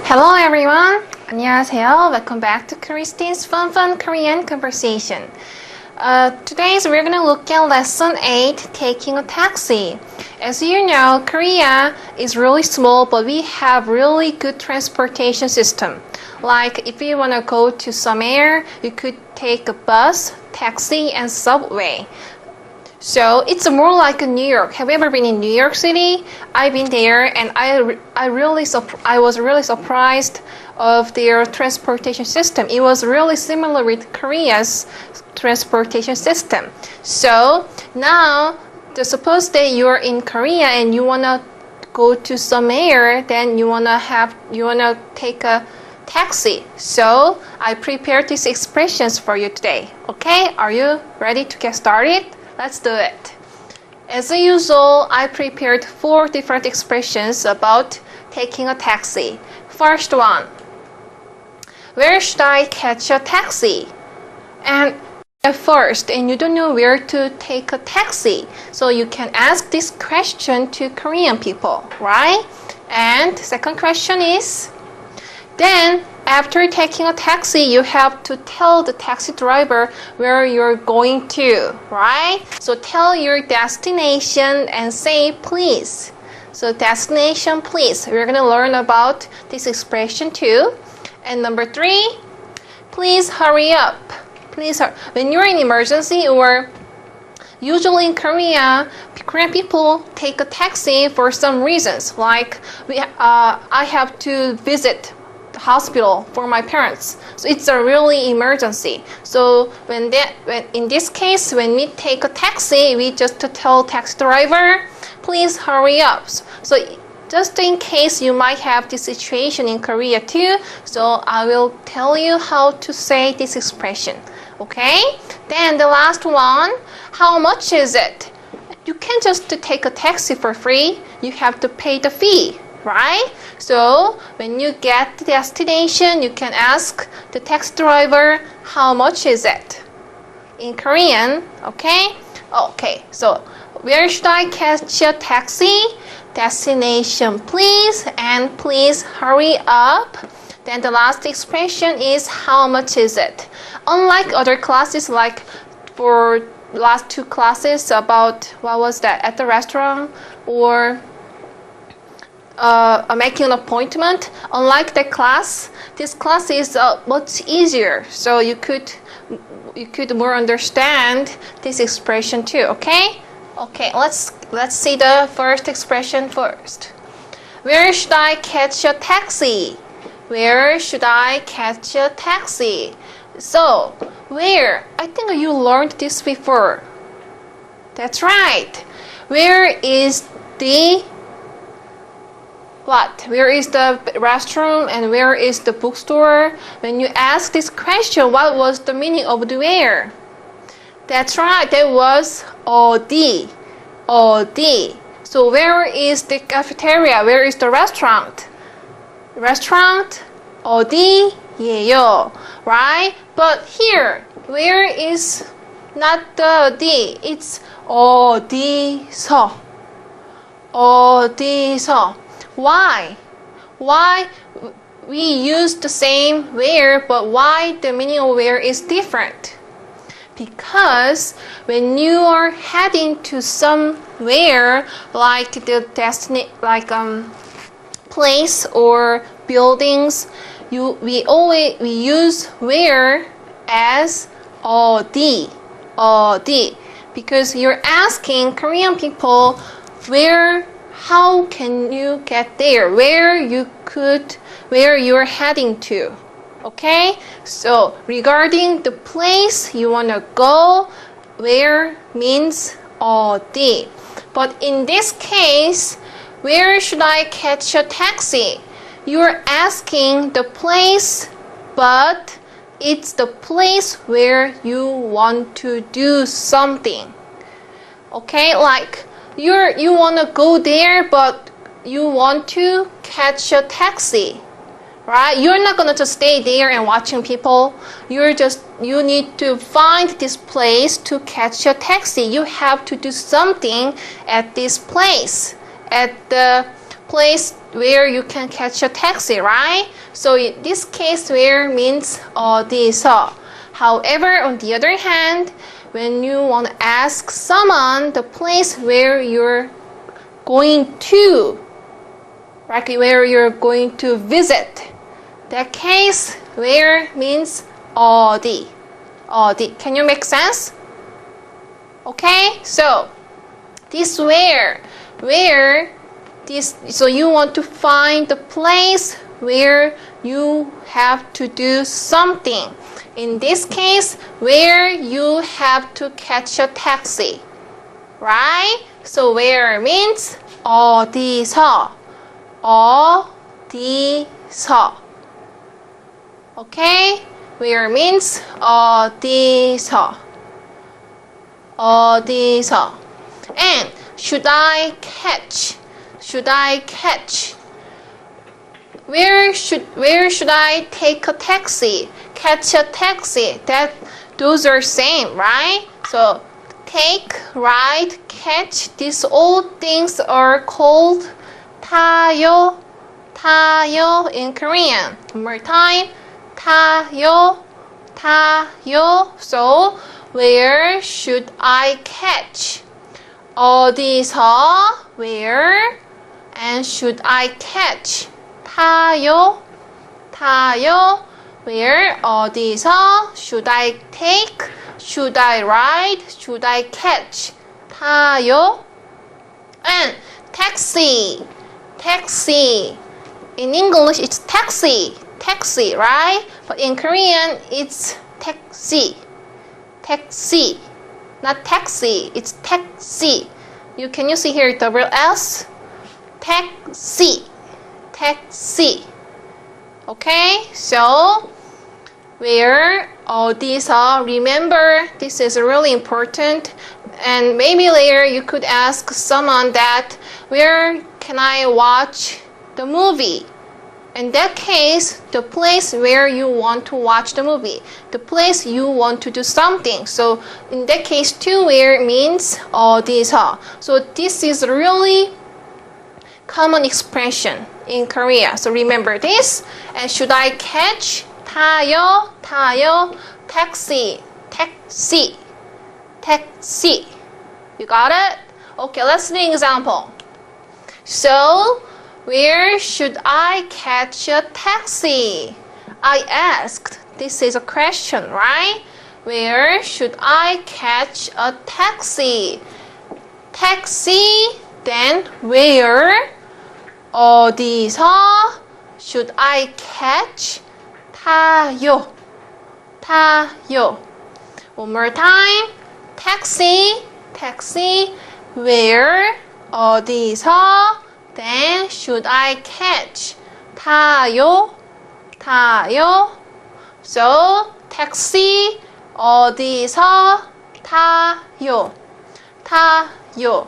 Hello everyone! 안녕하세요. Welcome back to Christine's Fun Korean Conversation. Today we're going to look at Lesson 8, Taking a Taxi. As you know, Korea is really small, but we have really good transportation system. Like if you want to go to somewhere, you could take a bus, taxi, and subway. So it's more like New York. Have you ever been in New York City? I've been there, and I was really surprised of their transportation system. It was really similar with Korea's transportation system. So now, suppose that you're in Korea and you wanna go to somewhere, then you wanna take a taxi. So I prepared these expressions for you today. Okay, are you ready to get started? Let's do it. As usual, I prepared 4 different expressions about taking a taxi. First one, where should I catch a taxi? And at first, and you don't know where to take a taxi, so you can ask this question to Korean people, right? And second question is, then after taking a taxi, you have to tell the taxi driver where you're going to, right? So tell your destination and say please. So destination please. We're going to learn about this expression too. And number 3, please hurry up. Please hurry. When you're in emergency, or usually in Korea, Korean people take a taxi for some reasons. Like I have to visit hospital for my parents, so it's a really emergency. So when in this case, when we take a taxi, we just tell taxi driver, please hurry up. So just in case you might have this situation in Korea too, so I will tell you how to say this expression. Okay, then the last one, how much is it? You can't just take a taxi for free, you have to pay the fee, right? So when you get the destination, you can ask the taxi driver, how much is it? In Korean, okay? Okay, so where should I catch a taxi? Destination please, and please hurry up. Then the last expression is, how much is it? Unlike other classes, like for last 2 classes about, what was that, at the restaurant, or making an appointment, unlike that class, this class is much easier. So you could more understand this expression too. Okay. Okay. Let's see the first expression first. Where should I catch a taxi? Where should I catch a taxi? So where? I think you learned this before. That's right. Where is the what? Where is the restroom and where is the bookstore? When you ask this question, what was the meaning of the where? That's right, that was 어디. 어디. So where is the cafeteria? Where is the restaurant? Restaurant 어디예요, right? But here, where is not the 어디, it's 어디서. 어디서. Why? Why we use the same where, but why the meaning of where is different? Because when you are heading to somewhere, like the place or buildings, we use where as 어디, 어디, because you're asking Korean people where. How can you get there? Where you're heading to? Okay? So regarding the place you wanna go, where means 어디. But in this case, where should I catch a taxi? You're asking the place, but it's the place where you want to do something. Okay? Like you want to go there, but you want to catch a taxi, right? You're not going to just stay there and watching people. You need to find this place to catch a taxi. You have to do something at this place, at the place where you can catch a taxi, right? So in this case, where means 어디서. However, on the other hand, when you want to ask someone the place where you're going to, right, where you're going to visit, that case, where means 어디. 어디. Can you make sense? Okay, so this where this, so you want to find the place where you have to do something. In this case, where you have to catch a taxi, right? So where means 어디서, 어디서. Okay, where means 어디서, 어디서. And should I catch? Should I catch? Where should I take a taxi? Catch a taxi. Those are same, right? So take, ride, catch. These all things are called 타요. 타요 in Korean. One more time. 타요. 타요. So where should I catch? 어디서? Where? And should I catch? 타요. 타요. Where? 어디서? Should I take? Should I ride? Should I catch? 타요. And taxi. Taxi. In English, it's taxi. Taxi, right? But in Korean, it's taxi. Taxi. Not taxi. It's taxi. Can you see here double S? Taxi. Taxi. Okay? So, where, 어디서. Remember, this is really important. And maybe later you could ask someone that, where can I watch the movie? In that case, the place where you want to watch the movie, the place you want to do something. So in that case, too, where means 어디서. So this is really common expression in Korea. So remember this. And should I catch? 타요, 타요, taxi, taxi, taxi. You got it? Okay, let's do an example. So, where should I catch a taxi? I asked. This is a question, right? Where should I catch a taxi? Taxi, then where? 어디서 should I catch? 타요. 타요. One more time. Taxi, taxi, where? 어디서? Then should I catch? 타요. 타요. So, taxi, 어디서? 타요. 타요.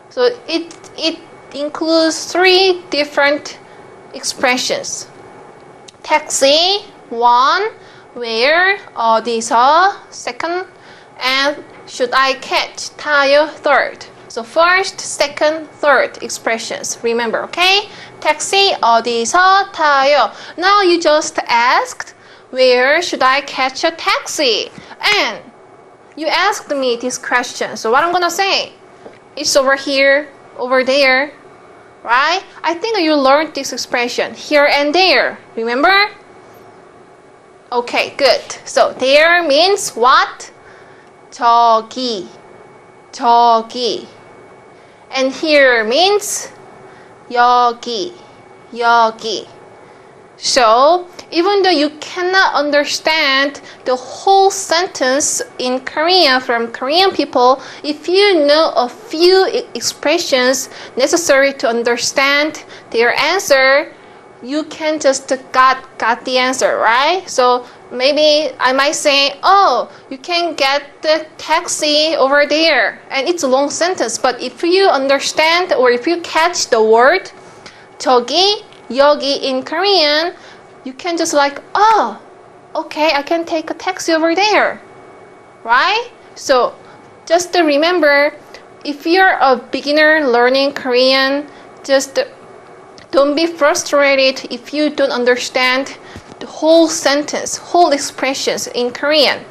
So it includes three different expressions. Taxi, one, where, 어디서, second, and should I catch, 타요, third. So first, second, third expressions. Remember, okay? Taxi, 어디서, 타요. Now you just asked, where should I catch a taxi? And you asked me this question. So what I'm gonna say? It's over here, over there, right? I think you learned this expression, here and there. Remember? Okay, good. So there means what? 저기, 저기. And here means 여기, 여기. So, even though you cannot understand the whole sentence in Korean from Korean people, if you know a few expressions necessary to understand their answer, you can just got the answer, right? So maybe I might say, oh, you can get the taxi over there. And it's a long sentence, but if you understand or if you catch the word 저기, 여기 in Korean, you can just like, oh, okay, I can take a taxi over there, right? So just to remember, if you're a beginner learning Korean, just Don't be frustrated if you don't understand the whole sentence, whole expressions in Korean.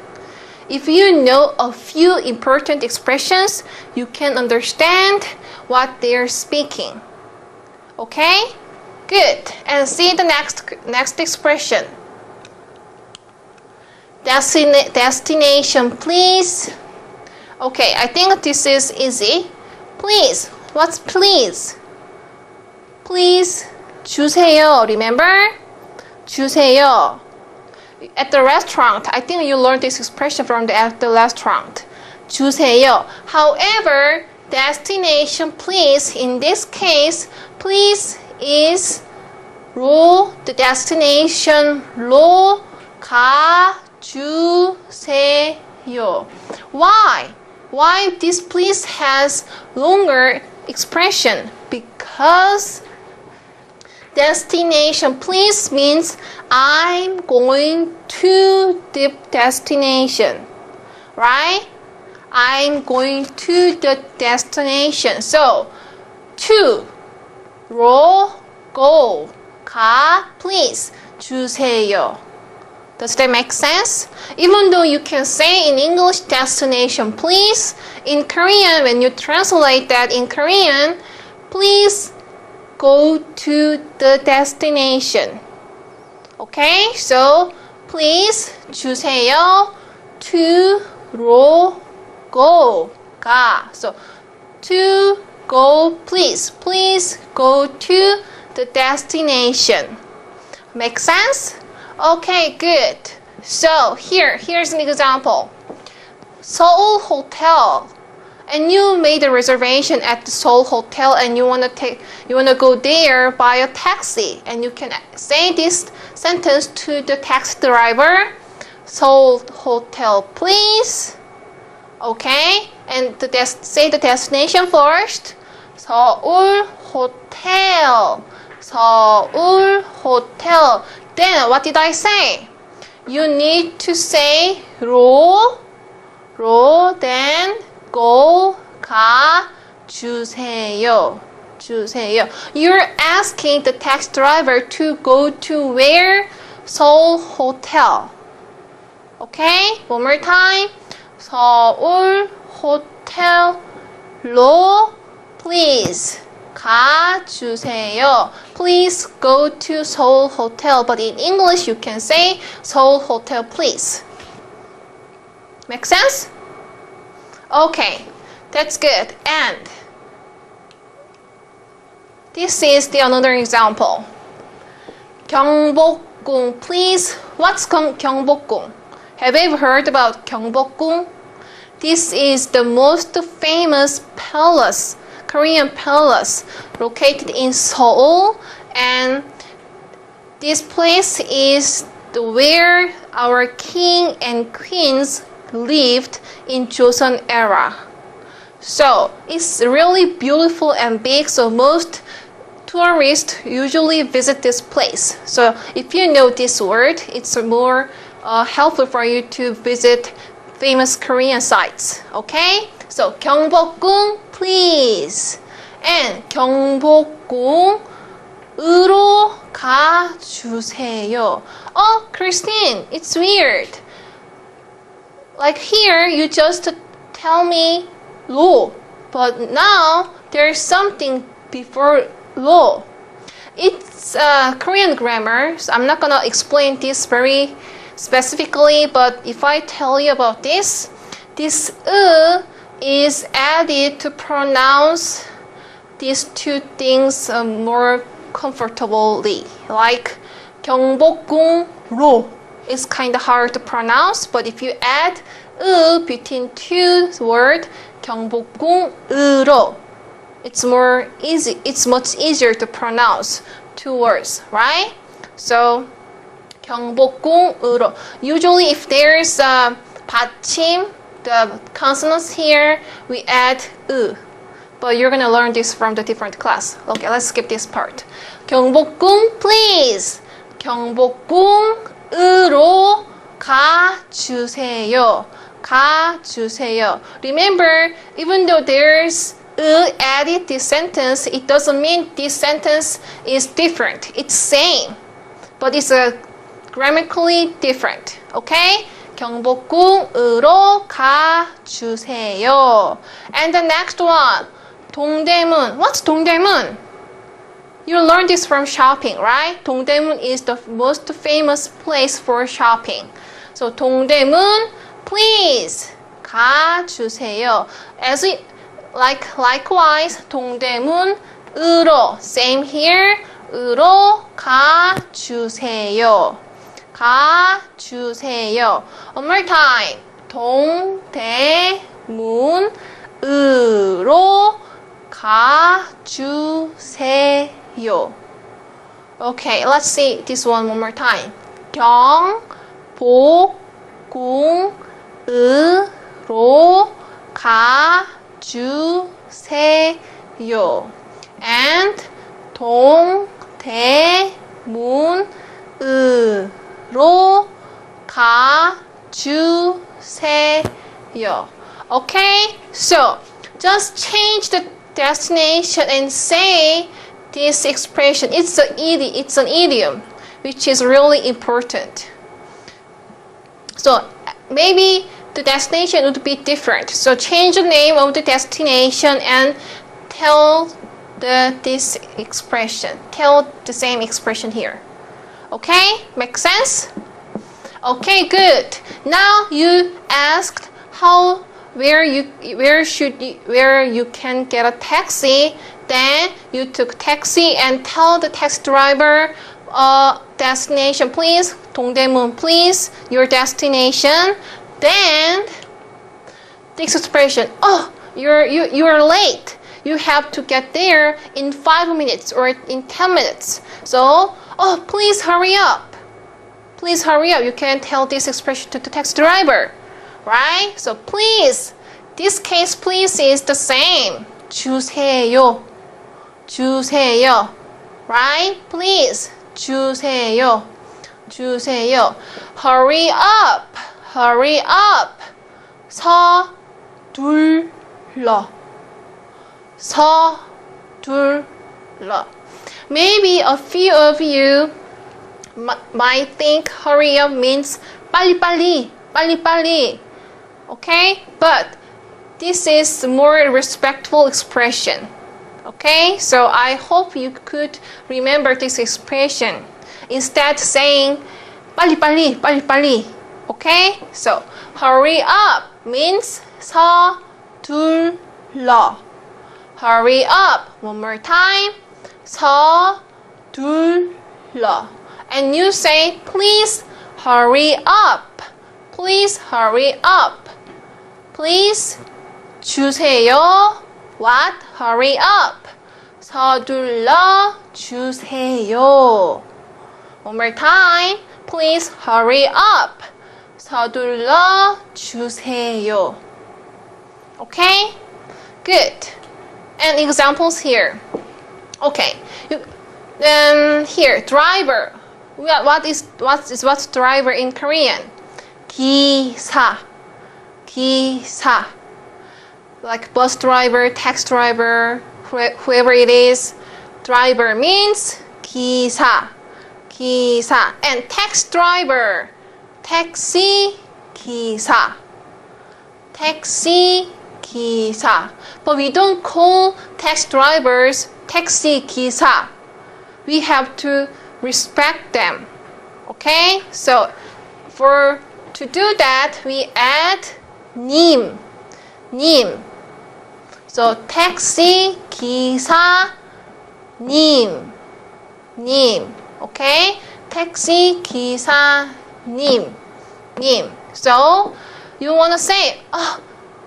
If you know a few important expressions, you can understand what they're speaking. Okay? Good. And see the next expression. Destination, please. Okay, I think this is easy. Please. What's please? Please. 주세요. Remember? 주세요. At the restaurant, I think you learned this expression from at the restaurant. 주세요. However, destination please, in this case, please is 로, the destination 로 가주세요. Why? Why this please has longer expression? Because destination please means I'm going to the destination, right? I'm going to the destination. So, to, 로, go, 가, please, 주세요. Does that make sense? Even though you can say in English destination please, in Korean when you translate that in Korean, please go to the destination. Okay, so please 주세요. To, 로, go, 가. So to, go, please. Please go to the destination. Make sense? Okay, good. So here's an example. Seoul Hotel. And you made a reservation at the Seoul Hotel and you wanna go there by a taxi, and you can say this sentence to the taxi driver. Seoul Hotel, please. Okay, and say the destination first. 서울 Hotel. 서울 Hotel. Then what did I say? You need to say 로, then go, 가, 주세요. 주세요. You're asking the taxi driver to go to where? Seoul Hotel. Okay? One more time. 서울 호텔로 please 가주세요. Please go to Seoul Hotel. But in English, you can say Seoul Hotel, please. Make sense? Okay, that's good. And this is the another example. 경복궁, please. What's 경복궁? Have you ever heard about 경복궁? This is the most famous palace, Korean palace, located in Seoul, and this place is where our king and queens lived in Joseon era. So it's really beautiful and big, so most tourists usually visit this place. So if you know this word, it's more helpful for you to visit famous Korean sites. Okay? So 경복궁, please. And 경복궁으로 가주세요. Oh, Christine, it's weird. Like here, you just tell me 로, but now there's something before 로. It's Korean grammar, so I'm not gonna explain this very specifically, but if I tell you about this is added to pronounce these two things more comfortably. Like 경복궁로 is kind of hard to pronounce, but if you add between two words, 경복궁으로, it's more easy. It's much easier to pronounce two words, right? So 경복궁으로. Usually, if there's 받침, the consonants here, we add But you're gonna learn this from the different class. Okay, let's skip this part. 경복궁, please. 경복궁으로 가주세요. 가주세요. Remember, even though there's added this sentence, it doesn't mean this sentence is different. It's same, but it's grammatically different. Okay? 경복궁으로 가주세요. And the next one, 동대문. What's 동대문? You learned this from shopping, right? 동대문 is the most famous place for shopping. So 동대문, please 가주세요. As we likewise, 동대문으로, same here, 으로 가주세요. 가주세요. One more time. 동대문으로 가주세요. Okay, let's see this one more time. 경복궁으로 가주세요. And 동대문으로 가주세요. Okay, so just change the destination and say this expression. It's an idiom, which is really important. So maybe the destination would be different. So change the name of the destination and tell this expression. Tell the same expression here. Okay? Make sense? Okay, good. Now you asked where you can get a taxi. Then you took taxi and tell the taxi driver destination, please. 동대문, please. Your destination. Then this expression. Oh, you're late. You have to get there in 5 minutes or in 10 minutes. So, oh, please hurry up. Please hurry up. You can tell this expression to the taxi driver, right? So please, this case please is the same. 주세요. 주세요. Right? Please. 주세요. 주세요. Hurry up. Hurry up. 서둘러. 서둘러. Maybe a few of you might think hurry up means 빨리빨리, 빨리빨리. Okay? But this is a more respectful expression. Okay? So I hope you could remember this expression. Instead saying 빨리빨리, 빨리빨리. Okay? So hurry up means 서둘러. Hurry up. One more time. 서둘러. And you say, please hurry up. Please hurry up. Please 주세요. What? Hurry up. 서둘러 주세요. One more time. Please hurry up. 서둘러 주세요. Okay? Good. And examples here. Okay. Here, driver. What's driver in Korean? 기사. 기사. Like bus driver, taxi driver, whoever it is. Driver means 기사. 기사. And taxi driver. 택시 기사. 택시 기사. But we don't call taxi drivers 택시 기사. We have to respect them. Okay? So to do that, we add 님. 님. So 택시 기사 님. 님. Okay? 택시 기사 님. 님. So you want to say, oh,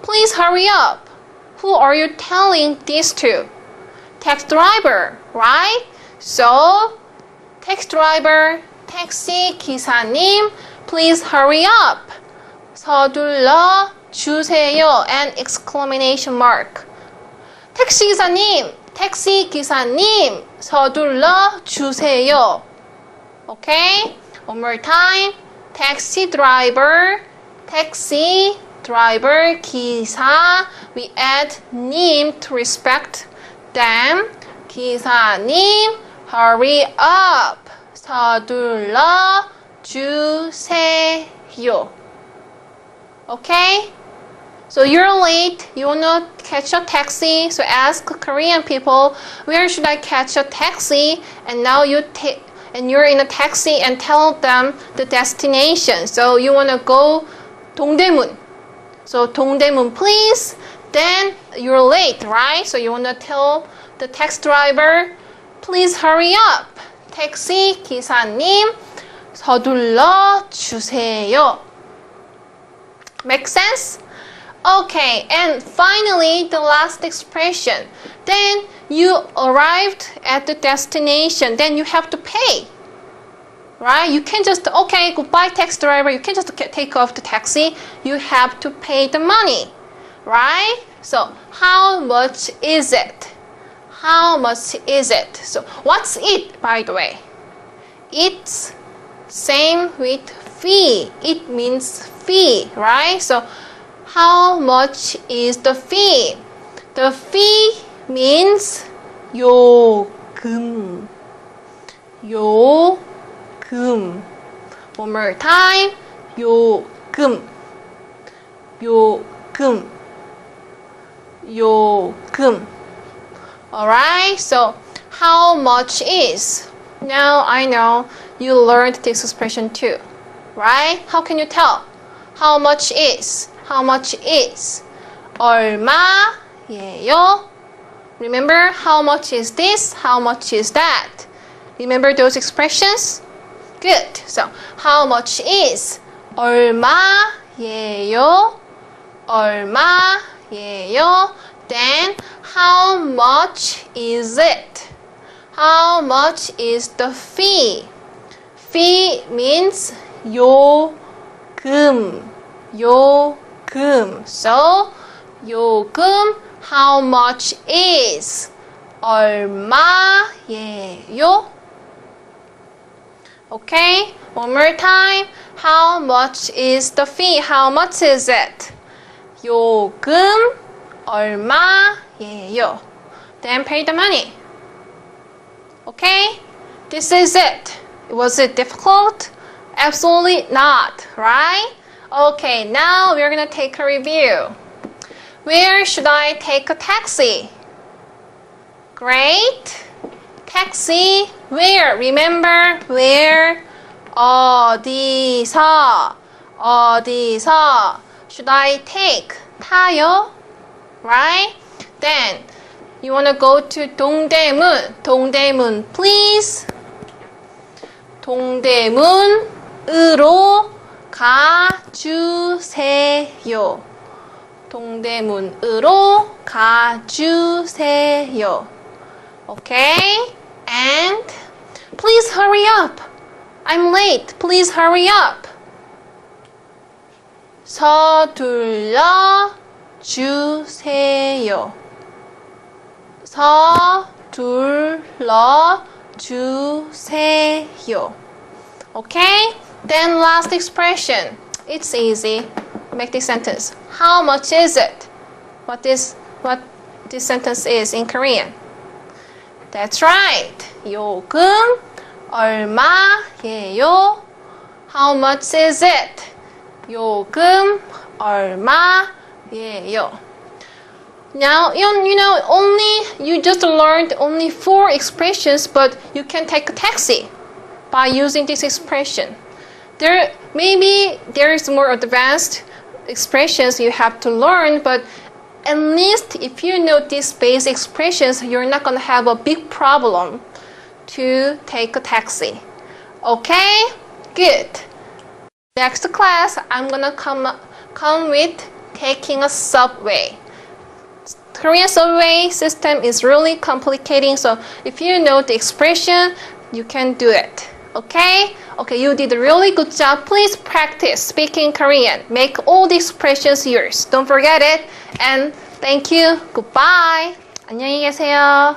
please hurry up. Who are you telling this to? Taxi driver, right? So, taxi driver, 택시 기사님, please hurry up. 서둘러 주세요. And exclamation mark. 택시 기사님, 택시 기사님, 서둘러 주세요. Okay? One more time. Taxi driver, 택시 driver, 기사. We add 님 to respect them. 기사님, hurry up. 서둘러 주세요. Okay? So you're late, you wanna catch a taxi, so ask Korean people, where should I catch a taxi? And now you're in a taxi and tell them the destination. So you wanna go 동대문. So 동대문 please. Then you're late, right? So you wanna tell the taxi driver, please hurry up. 택시 기사님, 서둘러 주세요. Make sense? Okay, and finally, the last expression. Then you arrived at the destination. Then you have to pay. Right? You can't just, okay, goodbye taxi driver. You can't just take off the taxi. You have to pay the money. Right? So, how much is it? How much is it? So, what's it, by the way? It's same with fee. It means fee, right? So, how much is the fee? The fee means 요금. 요금. One more time. 요금. 요금. 요금. Alright, so how much is? Now I know you learned this expression too, right? How can you tell? How much is? How much is? 얼마예요? Remember, how much is this? How much is that? Remember those expressions? Good. So, how much is? 얼마예요? 얼마예요? Then, how much is it? How much is the fee? Fee means 요금. 요금. So, 요금, how much is? 얼마예요? Okay, one more time. How much is the fee? How much is it? 요금, 얼마예요? Then pay the money. Okay, this is it. Was it difficult? Absolutely not, right? Okay, now we're gonna take a review. Where should I take a taxi? Great. Taxi, where? Remember, where? 어디서? 어디서? Should I take? 타요? Right? Then, you wanna go to 동대문. 동대문, please. 동대문으로 가주세요. 동대문으로 가주세요. Okay? And please hurry up. I'm late. Please hurry up. 서둘러 주세요. 서둘러 주세요. Okay? Then last expression. It's easy. Make this sentence. How much is it? What this sentence is in Korean. That's right. 요금 얼마예요? How much is it? 요금 얼마예요? Now, you just learned only 4 expressions, but you can take a taxi by using this expression. Maybe there is more advanced expressions you have to learn, but at least if you know these basic expressions, you're not going to have a big problem to take a taxi. Okay? Good. Next class, I'm going to come with taking a subway. Korean subway system is really complicating, so if you know the expression, you can do it. Okay? Okay, you did a really good job. Please practice speaking Korean. Make all the expressions yours. Don't forget it. And thank you. Goodbye. 안녕히 계세요.